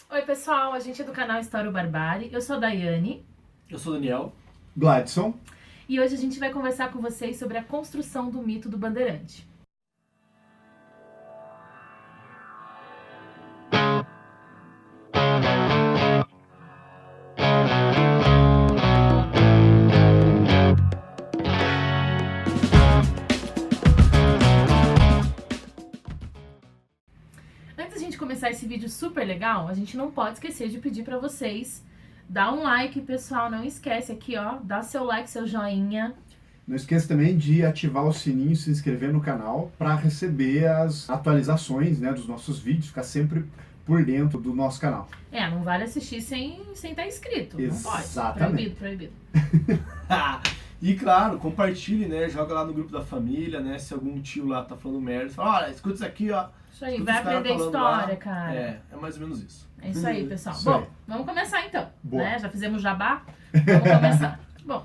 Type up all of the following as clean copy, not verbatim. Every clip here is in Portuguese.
Oi pessoal, a gente é do canal História Barbárie, eu sou a Daiane Eu sou o Daniel. Gladson. e hoje a gente vai conversar com vocês sobre a construção do mito do Bandeirante. Antes da gente começar esse vídeo super legal, a gente não pode esquecer de pedir pra vocês dar um like, pessoal, não esquece aqui, ó, dá seu like, seu joinha. Não esqueça também de ativar o sininho e se inscrever no canal para receber as atualizações, né, dos nossos vídeos, ficar sempre por dentro do nosso canal. Não vale assistir sem estar inscrito, não pode. Exatamente. Proibido. E claro, compartilhe, né? Joga lá no grupo da família, né? Se algum tio lá tá falando merda, fala, olha, escuta isso aqui, ó. Isso aí, Escuta vai os caras aprender falando história, lá. cara. É mais ou menos isso. É isso aí, pessoal. Isso Bom, aí. vamos começar então, Boa. né? Já fizemos jabá, vamos começar. Bom,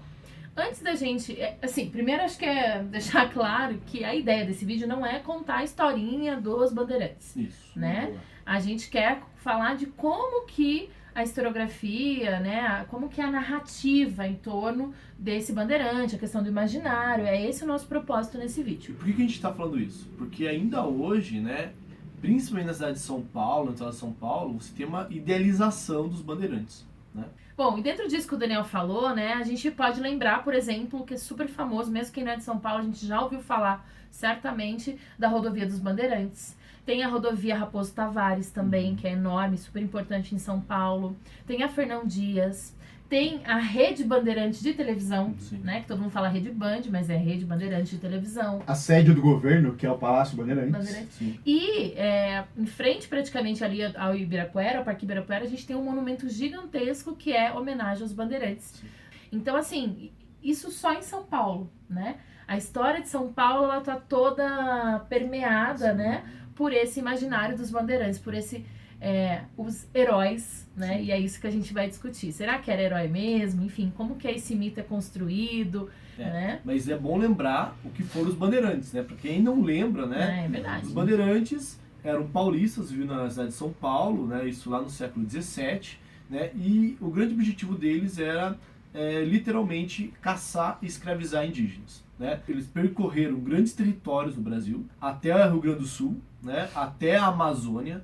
antes da gente, assim, primeiro acho que é deixar claro que a ideia desse vídeo não é contar a historinha dos bandeirantes, Isso. né? Boa. A gente quer falar de como que a historiografia, né, como que é a narrativa em torno desse bandeirante, a questão do imaginário, é esse o noso propósito nesse E vídeo. por que a gente tá falando isso? Porque ainda hoje, né? Principalmente na cidade de São Paulo, na cidade de São Paulo, você tem uma idealização dos bandeirantes, né? Bom, e dentro disso que o Daniel falou, né, a gente pode lembrar, por exemplo, que é super famoso, mesmo quem não é de São Paulo, a gente já ouviu falar, certamente, da rodovia dos Bandeirantes. Tem a rodovia Raposo Tavares também, que é enorme, super importante em São Paulo. Tem a Fernão Dias. Tem a Rede Bandeirante de televisão, Sim. né, que todo mundo fala Rede Band, mas é Rede Bandeirante de televisão. A sede do governo, que é o Palácio Bandeirantes. Bandeirantes. Sim. E em frente praticamente ali ao Ibirapuera, ao Parque Ibirapuera, a gente tem um monumento gigantesco que é homenagem aos bandeirantes. Sim. Então, assim, isso só em São Paulo, né? A história de São Paulo, ela tá toda permeada, né, por esse imaginário dos bandeirantes, por esse, os heróis, né? Sim. E é isso que a gente vai discutir. Será que era herói mesmo? Enfim, como que esse mito é construído, né? Mas é bom lembrar o que foram os bandeirantes, né? Pra quem não lembra, né? É verdade. Os bandeirantes eram paulistas, viviam na cidade de São Paulo, né? Isso lá no século XVII, né? E o grande objetivo deles era literalmente caçar e escravizar indígenas, né? Eles percorreram grandes territórios do Brasil, até o Rio Grande do Sul, né? Até a Amazônia,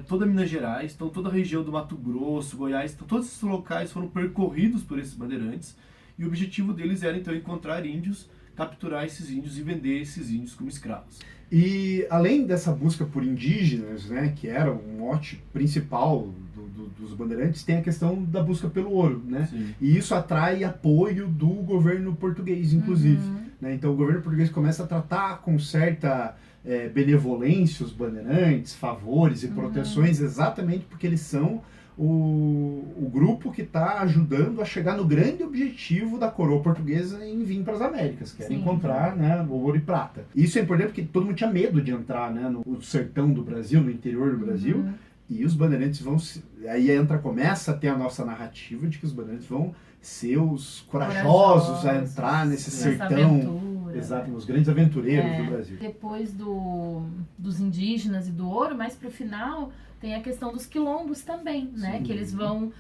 toda Minas Gerais, então toda a região do Mato Grosso, Goiás, então, todos esses locais foram percorridos por esses bandeirantes, e o objetivo deles era então encontrar índios, capturar esses índios e vender esses índios como escravos. E além dessa busca por indígenas, né, que era um mote principal dos bandeirantes, tem a questão da busca pelo ouro, né? Sim. E isso atrai apoio do governo português, inclusive. Né? Então o governo português começa a tratar com certa benevolência os bandeirantes, favores e proteções, exatamente porque eles são o grupo que está ajudando a chegar no grande objetivo da coroa portuguesa em vir para as Américas, que era Sim. encontrar, né, ouro e prata. Isso é importante porque todo mundo tinha medo de entrar, né, no sertão do Brasil, no interior do Brasil, e os bandeirantes vão... Aí começa a ter a nossa narrativa de que os bandeirantes vão ser os corajosos a entrar nesse Nessa sertão. aventura. Exato, os grandes aventureiros do Brasil. Depois dos indígenas e do ouro, mais pro final, tem a questão dos quilombos também, né? Sim. Que eles vão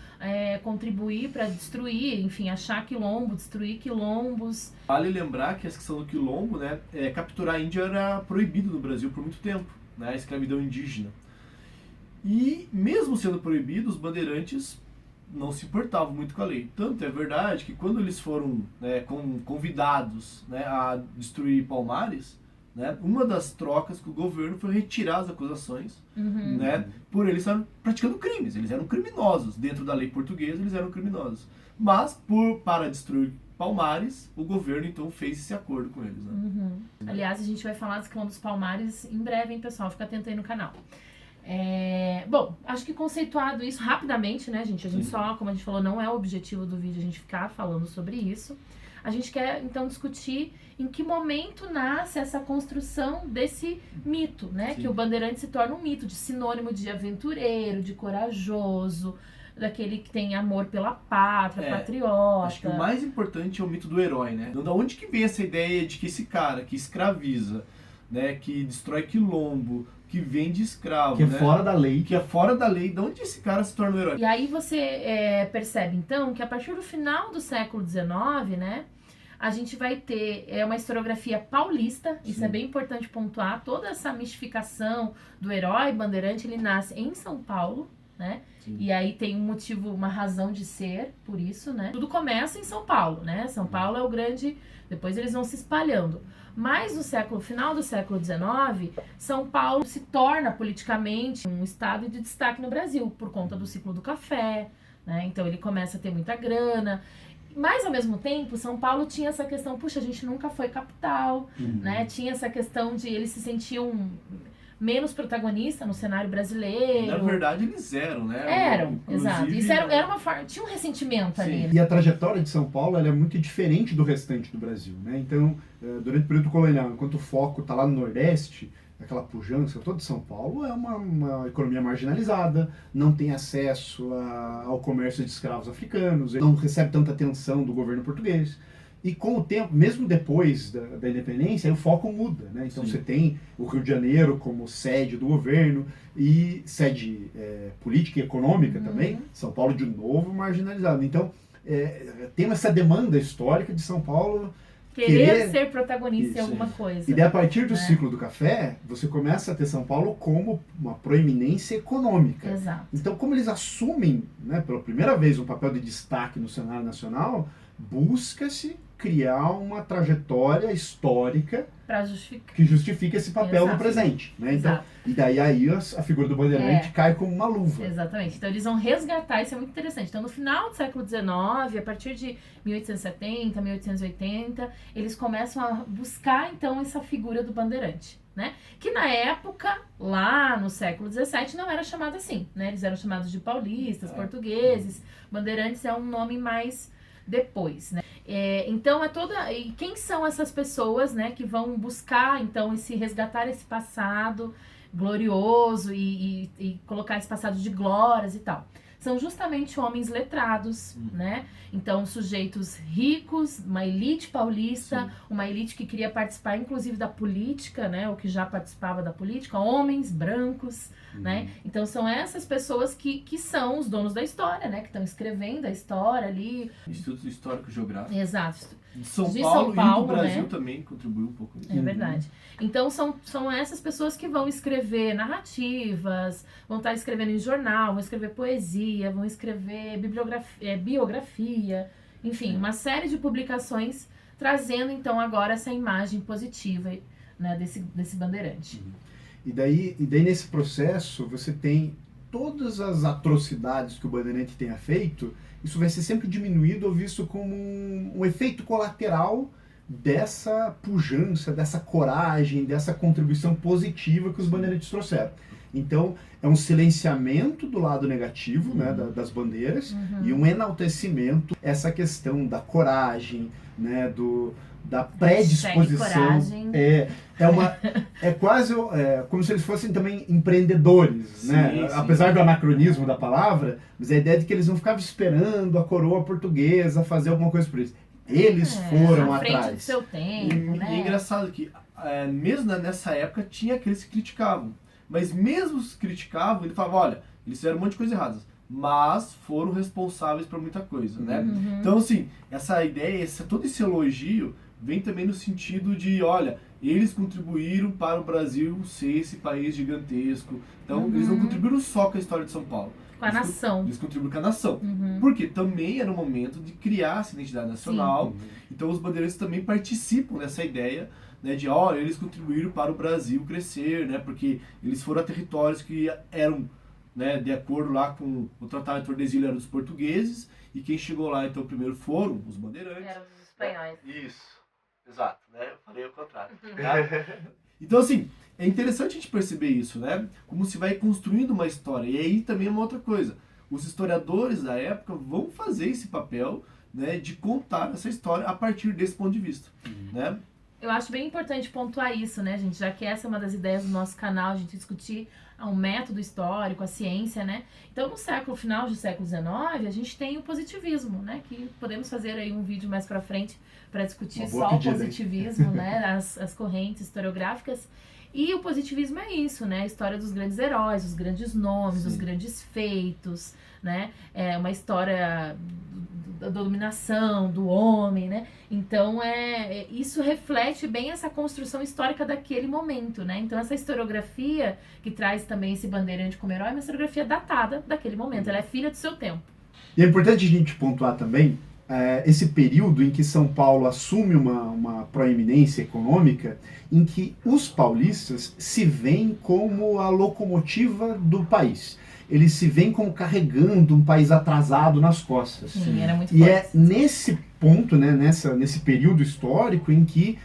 contribuir para destruir, enfim, achar quilombo, destruir quilombos. Vale lembrar que essa questão do quilombo, né, capturar índio era proibido no Brasil por muito tempo, né, a escravidão indígena. E mesmo sendo proibido, os bandeirantes não se importavam muito com a lei. Tanto é verdade que quando eles foram convidados, né, a destruir Palmares, né, uma das trocas com o governo foi retirar as acusações, né, por eles estarem praticando crimes. Eles eram criminosos. Dentro da lei portuguesa, eles eram criminosos. Mas, para destruir Palmares, o governo então fez esse acordo com eles. Né? Aliás, a gente vai falar dos quilombos Palmares em breve, hein, pessoal? Fica atento aí no canal. Bom, acho que conceituado isso rapidamente, né, gente? A gente só, como a gente falou, não é o objetivo do vídeo a gente ficar falando sobre isso. A gente quer, então, discutir em que momento nasce essa construção desse mito, né? Sim. Que o bandeirante se torna um mito de sinônimo de aventureiro, de corajoso, daquele que tem amor pela pátria, patriota. Acho que o mais importante é o mito do herói, né? Então, da onde que vem essa ideia de que esse cara que escraviza, né, que destrói quilombo, que vende escravo, Que é né? fora da lei. Que é fora da lei. De onde esse cara se torna um herói? E aí você percebe, então, que a partir do final do século XIX, né, a gente vai ter uma historiografia paulista, isso Sim. é bem importante pontuar, toda essa mistificação do herói bandeirante, ele nasce em São Paulo, né, Sim. e aí tem um motivo, uma razão de ser, por isso, né, tudo começa em São Paulo, né, São Paulo é o grande, depois eles vão se espalhando. Mas no final do século XIX, São Paulo se torna politicamente um estado de destaque no Brasil, por conta do ciclo do café, né? Então ele começa a ter muita grana. Mas, ao mesmo tempo, São Paulo tinha essa questão, puxa, a gente nunca foi capital, né? Tinha essa questão de eles se sentiam menos protagonista no cenário brasileiro. Na verdade, eles eram, né? Eram, Inclusive, exato. Isso era uma forma, tinha um ressentimento ali, né? E a trajetória de São Paulo ela é muito diferente do restante do Brasil, né? Então, durante o período colonial, enquanto o foco está lá no Nordeste, aquela pujança toda de São Paulo é uma economia marginalizada, não tem acesso ao comércio de escravos africanos, não recebe tanta atenção do governo português. E com o tempo, mesmo depois da independência, aí o foco muda, né? Então Sim. você tem o Rio de Janeiro como sede do governo e sede política e econômica também. São Paulo de novo marginalizado. Então tem essa demanda histórica de São Paulo Querer ser protagonista em Isso, alguma coisa. e daí, a partir do né? ciclo do café, você começa a ter São Paulo como uma proeminência econômica. Exato. Então, como eles assumem, né, pela primeira vez, um papel de destaque no cenário nacional, busca-se criar uma trajetória histórica Pra justificar. que justifique esse papel no Exato. presente. Né? Então, Exato. e daí aí a figura do bandeirante cai como uma luva. Exatamente. Então eles vão resgatar, isso é muito interessante. Então no final do século XIX, a partir de 1870, 1880, eles começam a buscar então essa figura do bandeirante, né? Que na época, lá no século XVII, não era chamado assim, né? Eles eram chamados de paulistas, portugueses. Bandeirantes é um nome mais depois, né? Então e quem são essas pessoas, né, que vão buscar então resgatar esse passado glorioso e colocar esse passado de glórias e tal? São justamente homens letrados, né? Então, sujeitos ricos, uma elite paulista, uma elite que queria participar, inclusive, da política, né? Ou que já participava da política, homens brancos, né? Então, são essas pessoas que são os donos da história, né? Que estão escrevendo a história ali. Instituto Histórico Geográfico. Exato. De São De Paulo, São Paulo, e do Brasil né? também contribuiu um pouco nisso. É verdade. Então, são essas pessoas que vão escrever narrativas, vão estar escrevendo em jornal, vão escrever poesia, vão escrever biografia, enfim, uma série de publicações trazendo, então, agora essa imagem positiva, né, desse bandeirante. E daí nesse processo você tem todas as atrocidades que o bandeirante tenha feito, isso vai ser sempre diminuído ou visto como um efeito colateral dessa pujança, dessa coragem, dessa contribuição positiva que os bandeirantes trouxeram. Então, é um silenciamento do lado negativo, né, das bandeiras, e um enaltecimento, essa questão da coragem, né, da predisposição. É quase como se eles fossem também empreendedores, né? Sim. Apesar do anacronismo da palavra, mas a ideia de que eles não ficavam esperando a coroa portuguesa fazer alguma coisa por isso. Eles foram à frente atrás. do seu tempo, E né? é engraçado que, mesmo nessa época, tinha aqueles que criticavam. Mas mesmo os que criticavam, ele falava, olha, eles fizeram um monte de coisa errada, mas foram responsáveis por muita coisa, né? Então, assim, essa ideia, todo esse elogio vem também no sentido de, olha, eles contribuíram para o Brasil ser esse país gigantesco. Então, eles não contribuíram só com a história de São Paulo. Com a nação. Eles contribuíram com a nação. Porque também era o momento de criar essa identidade nacional. Então, os bandeirantes também participam dessa ideia, né, de, olha, eles contribuíram para o Brasil crescer, né, porque eles foram a territórios que eram, né, de acordo lá com o Tratado de Tordesilhas, eram dos portugueses, e quem chegou lá, então, primeiro foram os bandeirantes. Eram os espanhóis. Isso, exato, né, eu falei o contrário. Tá? Então, assim, é interessante a gente perceber isso, né, como se vai construindo uma história, e aí também é uma outra coisa, os historiadores da época vão fazer esse papel, né, de contar essa história a partir desse ponto de vista, né. Eu acho bem importante pontuar isso, né, gente? Já que essa é uma das ideias do nosso canal, a gente discutir o método histórico, a ciência, né? Então, no final do século XIX, a gente tem o positivismo, né? Que podemos fazer aí um vídeo mais pra frente para discutir só o positivismo, né? As correntes historiográficas. E o positivismo é isso, né? A história dos grandes heróis, os grandes nomes, Sim. os grandes feitos, né? É uma história da dominação do homem, né? Então, isso reflete bem essa construção histórica daquele momento, né? Então, essa historiografia que traz também esse bandeirante como herói é uma historiografia datada daquele momento. Ela é filha do seu tempo. E é importante a gente pontuar também esse período em que São Paulo assume uma proeminência econômica, em que os paulistas se veem como a locomotiva do país. Eles se veem como carregando um país atrasado nas costas. Sim, era muito E forte. é nesse ponto, né, nesse período histórico, em que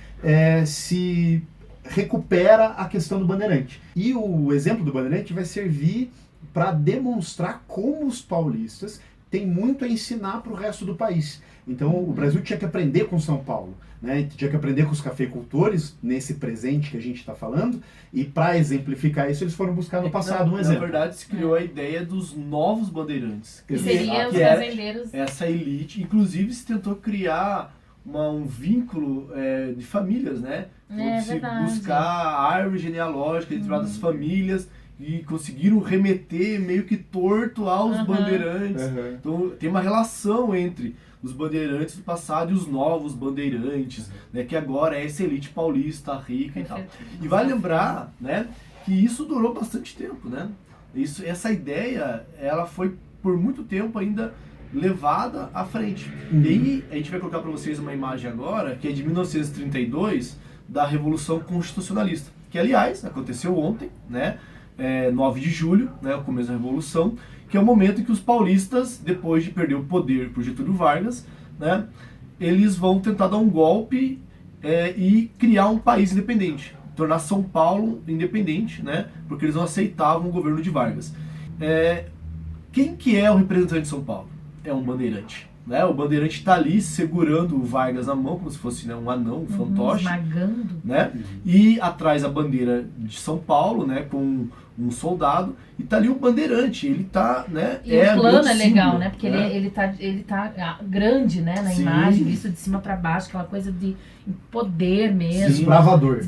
se recupera a questão do bandeirante. E o exemplo do bandeirante vai servir para demonstrar como os paulistas têm muito a ensinar para o resto do país. Então, o Brasil tinha que aprender com São Paulo, né? Tinha que aprender com os cafeicultores, nesse presente que a gente está falando, e para exemplificar isso, eles foram buscar no passado um exemplo. Na verdade, se criou a ideia dos novos bandeirantes. Que seriam os que era fazendeiros. essa elite. Inclusive, se tentou criar um vínculo de famílias, né? Se verdade. buscar a árvore genealógica de das famílias, e conseguiram remeter meio que torto aos bandeirantes. Então tem uma relação entre os bandeirantes do passado e os novos bandeirantes, né, que agora é essa elite paulista rica e tal. E vale lembrar, né, que isso durou bastante tempo, né? Essa ideia, ela foi por muito tempo ainda levada à frente. E aí a gente vai colocar para vocês uma imagem agora, que é de 1932, da Revolução Constitucionalista, que aliás aconteceu ontem, né? 9 de julho, né, o começo da Revolução, que é o momento em que os paulistas, depois de perder o poder por Getúlio Vargas, né, eles vão tentar dar um golpe e criar um país independente, tornar São Paulo independente, né, porque eles não aceitavam o governo de Vargas. Quem que é o representante de São Paulo? É um bandeirante. Né? O bandeirante está ali segurando o Vargas na mão, como se fosse, né, um anão, um fantoche. Esmagando. Né? E atrás a bandeira de São Paulo, né, com um soldado, e tá ali o bandeirante, ele tá, né, e o plano é legal, símbolo, né, porque ele tá grande, né, na imagem, visto de cima para baixo, aquela coisa de poder mesmo. Desbravador.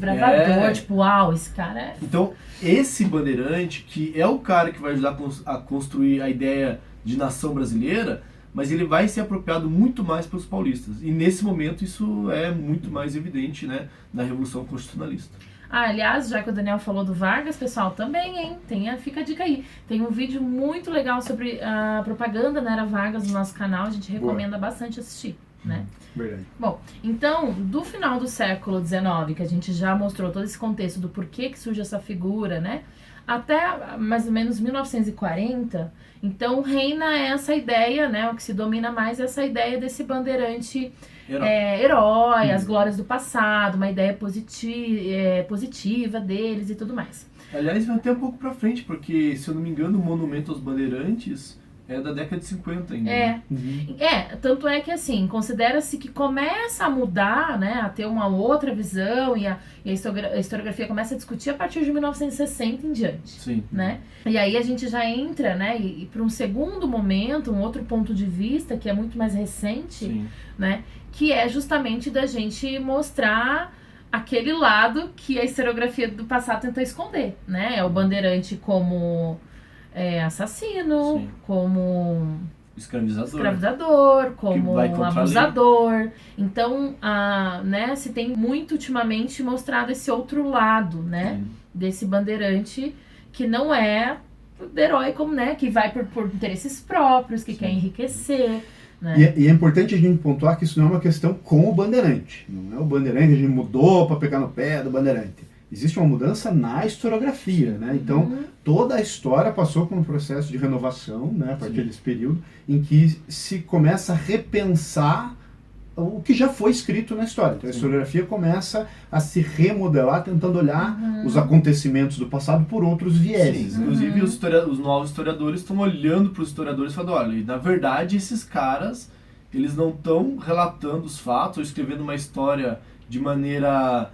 Tipo, uau, esse cara é... Então, esse bandeirante, que é o cara que vai ajudar a construir a ideia de nação brasileira, mas ele vai ser apropriado muito mais pelos paulistas. E nesse momento isso é muito mais evidente, né, na Revolução Constitucionalista. Aliás, já que o Daniel falou do Vargas, pessoal, também, hein? Fica a dica aí. Tem um vídeo muito legal sobre a propaganda na Era Vargas no nosso canal, a gente recomenda bastante assistir, né? Verdade. Bom, então, do final do século XIX, que a gente já mostrou todo esse contexto do porquê que surge essa figura, né? Até mais ou menos 1940, então reina essa ideia, né? O que se domina mais é essa ideia desse bandeirante herói, as glórias do passado, uma ideia positiva deles e tudo mais. Aliás, vai até um pouco pra frente, porque, se eu não me engano, o Monumento aos Bandeirantes é da década de 50 ainda. Tanto é que assim, considera-se que começa a mudar, né, a ter uma outra visão e a historiografia começa a discutir a partir de 1960 em diante. Sim. Né? E aí a gente já entra, né, e para um segundo momento, um outro ponto de vista que é muito mais recente, Sim. né, que é justamente da gente mostrar aquele lado que a historiografia do passado tentou esconder, né? É o bandeirante como assassino, Sim. como escravizador, como abusador. Então, né, se tem muito ultimamente mostrado esse outro lado, né? Sim. Desse bandeirante que não é herói, como, né? Que vai por interesses próprios, que Sim. quer enriquecer. Né? E é importante a gente pontuar que isso não é uma questão com o bandeirante. Não é o bandeirante, a gente mudou para pegar no pé do bandeirante. Existe uma mudança na historiografia, né? Então, toda a história passou por um processo de renovação, né, a partir desse período, em que se começa a repensar o que já foi escrito na história. Então, a historiografia começa a se remodelar, tentando olhar os acontecimentos do passado por outros vieses. Sim, inclusive os novos historiadores estão olhando para os historiadores e falando, olha, na verdade esses caras, eles não estão relatando os fatos ou escrevendo uma história de maneira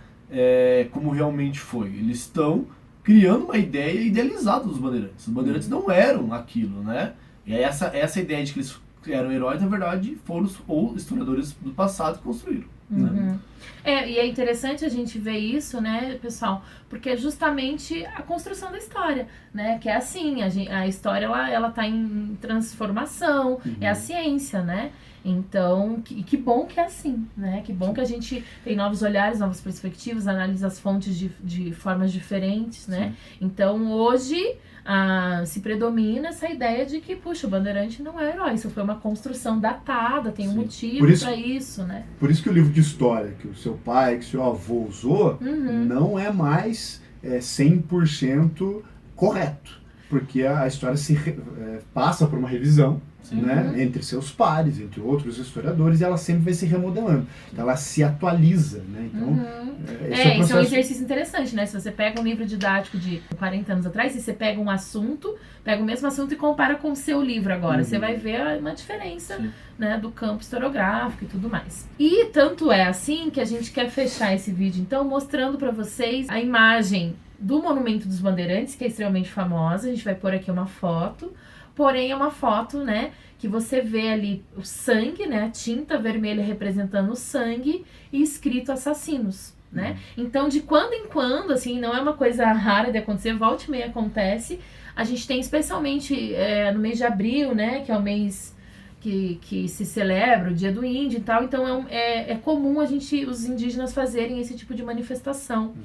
como realmente foi. Eles estão criando uma ideia idealizada dos bandeirantes. Os bandeirantes não eram aquilo, né? E essa ideia de que eles eram heróis, na verdade, foram os historiadores do passado que construíram. Uhum. E é interessante a gente ver isso, né, pessoal, porque é justamente a construção da história, né, que é assim, a história ela tá em transformação, é a ciência, né, então, que bom que é assim, né, que bom que a gente tem novos olhares, novas perspectivas, analisa as fontes de formas diferentes, né, então hoje se predomina essa ideia de que, puxa, o Bandeirante não é herói, isso foi uma construção datada, tem um motivo para isso, né. Por isso que o livro de história que o seu pai, que o seu avô usou, não é mais 100% correto, porque a história passa por uma revisão, né, entre seus pares, entre outros historiadores, e ela sempre vai se remodelando, ela se atualiza, né, então isso é um exercício interessante, né, se você pega um livro didático de 40 anos atrás, e você pega um assunto, pega o mesmo assunto e compara com o seu livro agora, você vai ver uma diferença, né, do campo historiográfico e tudo mais. E tanto é assim que a gente quer fechar esse vídeo, então, mostrando para vocês a imagem do Monumento dos Bandeirantes, que é extremamente famosa, a gente vai pôr aqui uma foto, porém é uma foto, né, que você vê ali o sangue, né, a tinta vermelha representando o sangue e escrito assassinos, né? Então, de quando em quando, assim, não é uma coisa rara de acontecer, volta e meia acontece. A gente tem especialmente no mês de abril, né, que é o mês que se celebra o Dia do Índio e tal, então é comum os indígenas fazerem esse tipo de manifestação.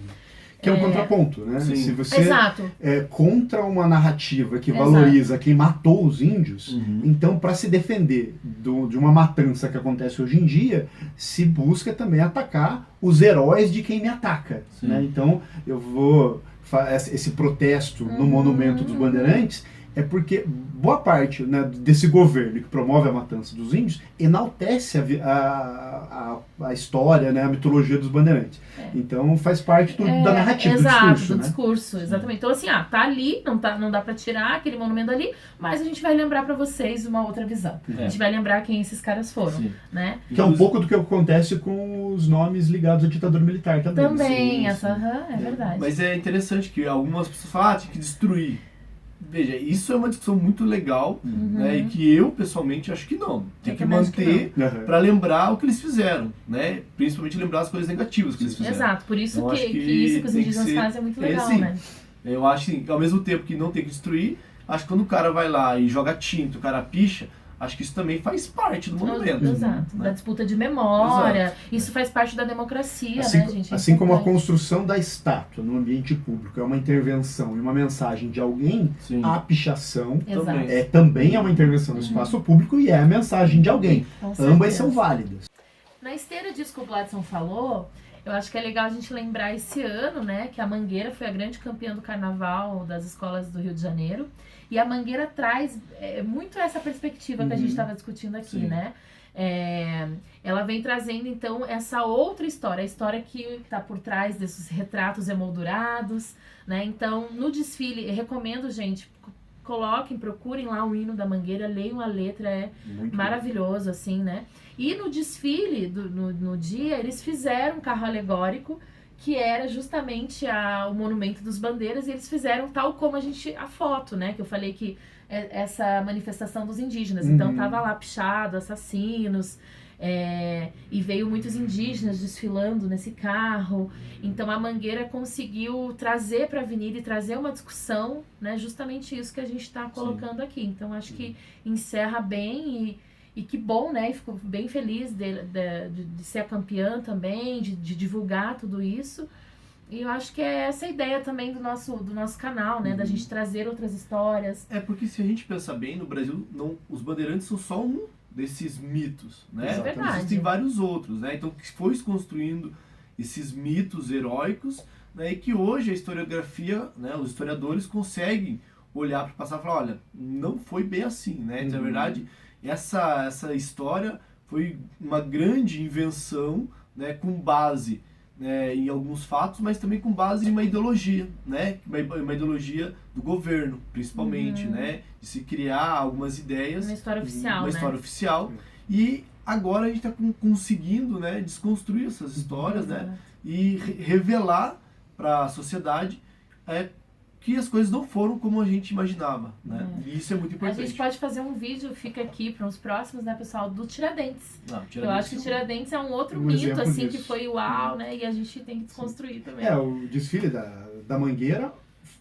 Que é um contraponto, né? Sim. Se você Exato. é contra uma narrativa que valoriza quem matou os índios, então, para se defender de uma matança que acontece hoje em dia, se busca também atacar os heróis de quem me ataca. Né? Então, eu vou fazer esse protesto no Monumento dos Bandeirantes, é porque boa parte, né, desse governo que promove a matança dos índios enaltece a história, né, a mitologia dos bandeirantes. Então faz parte da narrativa, do discurso. Do discurso, exatamente. Então assim, tá ali, não dá pra tirar aquele monumento ali, mas a gente vai lembrar pra vocês uma outra visão. A gente vai lembrar quem esses caras foram, né? Que é um pouco do que acontece com os nomes ligados à ditadura militar também. Também, é verdade. Mas é interessante que algumas pessoas falam, tem que destruir. Veja, isso é uma discussão muito legal, né, e que eu, pessoalmente, acho que não. Tem que manter para lembrar o que eles fizeram, né? Principalmente lembrar as coisas negativas que eles fizeram. Exato, por isso então, que isso que os indígenas fazem é muito legal, né? Eu acho que, ao mesmo tempo que não tem que destruir, acho que quando o cara vai lá e joga tinta, o cara picha, acho que isso também faz parte do monumento. Exato, da disputa de memória. Isso faz parte da democracia, assim, né, gente? Assim como a construção da estátua no ambiente público é uma intervenção e uma mensagem de alguém, a pichação também é uma intervenção no espaço público e é a mensagem de alguém. Ambas são válidas. Na esteira disso que o Gladson falou, eu acho que é legal a gente lembrar esse ano, né, que a Mangueira foi a grande campeã do carnaval das escolas do Rio de Janeiro. E a Mangueira traz muito essa perspectiva que a gente estava discutindo aqui, né? Ela vem trazendo, então, essa outra história, a história que está por trás desses retratos emoldurados, né? Então, no desfile, eu recomendo, gente, procurem lá o hino da Mangueira, leiam a letra, é muito maravilhoso, assim, né? E no desfile, no dia, eles fizeram um carro alegórico, que era justamente o Monumento dos Bandeiras, e eles fizeram tal como a foto, né, que eu falei que essa manifestação dos indígenas, então tava lá pichado, assassinos, e veio muitos indígenas desfilando nesse carro, então a Mangueira conseguiu trazer para a avenida e trazer uma discussão, né, justamente isso que a gente está colocando aqui, então acho que encerra bem e que bom, né? E fico bem feliz de ser a campeã também, de divulgar tudo isso. E eu acho que é essa a ideia também do nosso canal, né? Da gente trazer outras histórias. Porque se a gente pensar bem, no Brasil, os bandeirantes são só um desses mitos, né? É verdade. Existem vários outros, né? Então, que foi se construindo esses mitos heróicos, né? E que hoje a historiografia, né? Os historiadores conseguem olhar para o passado e falar, olha, não foi bem assim, né? Então, na verdade, essa história foi uma grande invenção, né, com base, né, em alguns fatos, mas também com base em uma ideologia, né, uma ideologia do governo, principalmente, né, de se criar algumas ideias. Uma história oficial, uma história oficial. E agora a gente está conseguindo, né, desconstruir essas histórias, né, e revelar para a sociedade que as coisas não foram como a gente imaginava, né? E isso é muito A importante. gente pode fazer um vídeo, fica aqui para os próximos, né, pessoal, do Tiradentes. Não, Eu acho que Tiradentes é um outro Um mito, exemplo assim, disso. que foi uau, né? E a gente tem que desconstruir também. O desfile da Mangueira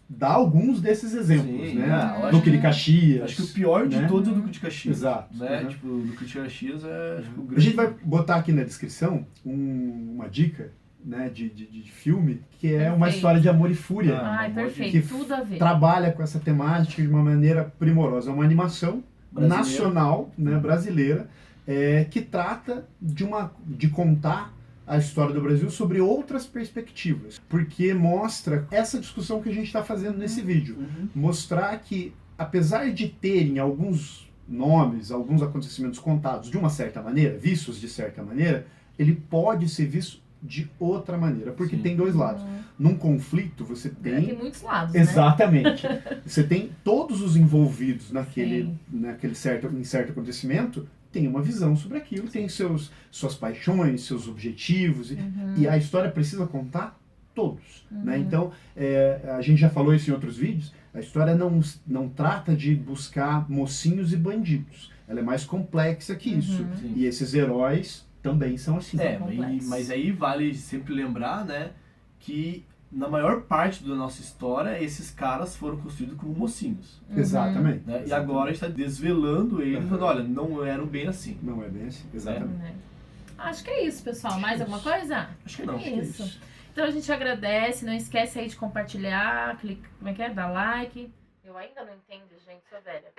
dá alguns desses exemplos, Sim, né? eu Duque de Caxias. Acho que o pior de né? todos é o Duque de Caxias. Exato. Né? Tipo, o Duque de Caxias é acho que o A grande... gente vai botar aqui na descrição uma dica, né, de filme que é uma Perfeito. história de amor e fúria. Ai, amor de- perfeito, que tudo a ver. Trabalha com essa temática de uma maneira primorosa. É uma animação Brasileira. nacional, né, brasileira, que trata de contar a história do Brasil sobre outras perspectivas. Porque mostra essa discussão que a gente está fazendo nesse vídeo. Uhum. Mostrar que, apesar de terem alguns nomes, alguns acontecimentos contados de uma certa maneira, vistos de certa maneira, ele pode ser visto de outra maneira, porque Sim. tem dois lados. Num conflito, você Tem tem... muitos lados, Exatamente. Você tem todos os envolvidos Sim. em certo acontecimento, tem uma visão sobre aquilo, tem suas paixões, seus objetivos, e a história precisa contar todos. Né? Então, a gente já falou isso em outros vídeos, a história não trata de buscar mocinhos e bandidos. Ela é mais complexa que isso. Sim. E esses heróis também são assim. complexos. Mas aí vale sempre lembrar, né, que na maior parte da nossa história, esses caras foram construídos como mocinhos. Exatamente. Né? E agora a gente está desvelando eles, falando, olha, não eram bem assim. Não é bem assim, exatamente. Né? Acho que é isso, pessoal. Mais alguma coisa? Acho que não. É isso. Então a gente agradece, não esquece aí de compartilhar, clica, como é que é? Dá like. Eu ainda não entendo, gente, sou velha.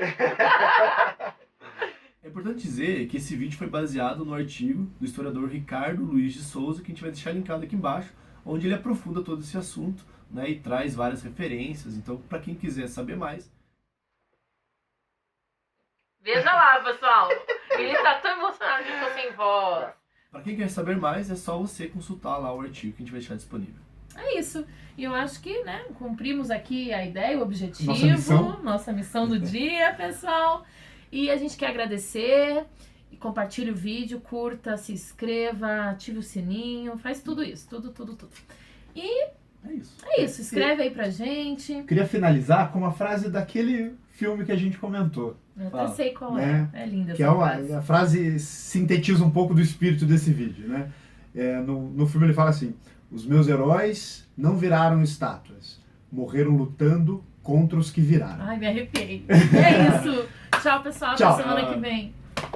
É importante dizer que esse vídeo foi baseado no artigo do historiador Ricardo Luiz de Souza, que a gente vai deixar linkado aqui embaixo, onde ele aprofunda todo esse assunto, né, e traz várias referências. Então, para quem quiser saber mais... Veja lá, pessoal. Ele tá tão emocionado que ficou sem voz. Para quem quer saber mais, é só você consultar lá o artigo que a gente vai deixar disponível. É isso. E eu acho que, né, cumprimos aqui a ideia, o objetivo, nossa missão do dia, pessoal. E a gente quer agradecer. E compartilhe o vídeo, curta, se inscreva, ative o sininho, faz tudo isso, tudo. E É isso. é isso, escreve aí pra gente. Eu queria finalizar com uma frase daquele filme que a gente comentou. Eu até Fala. sei qual Né? é. É linda Que essa é frase. a frase sintetiza um pouco do espírito desse vídeo, né? No filme ele fala assim: os meus heróis não viraram estátuas, morreram lutando contra os que viraram. Ai, me arrepiei. É isso. Tchau, pessoal. Tchau. Até semana que vem.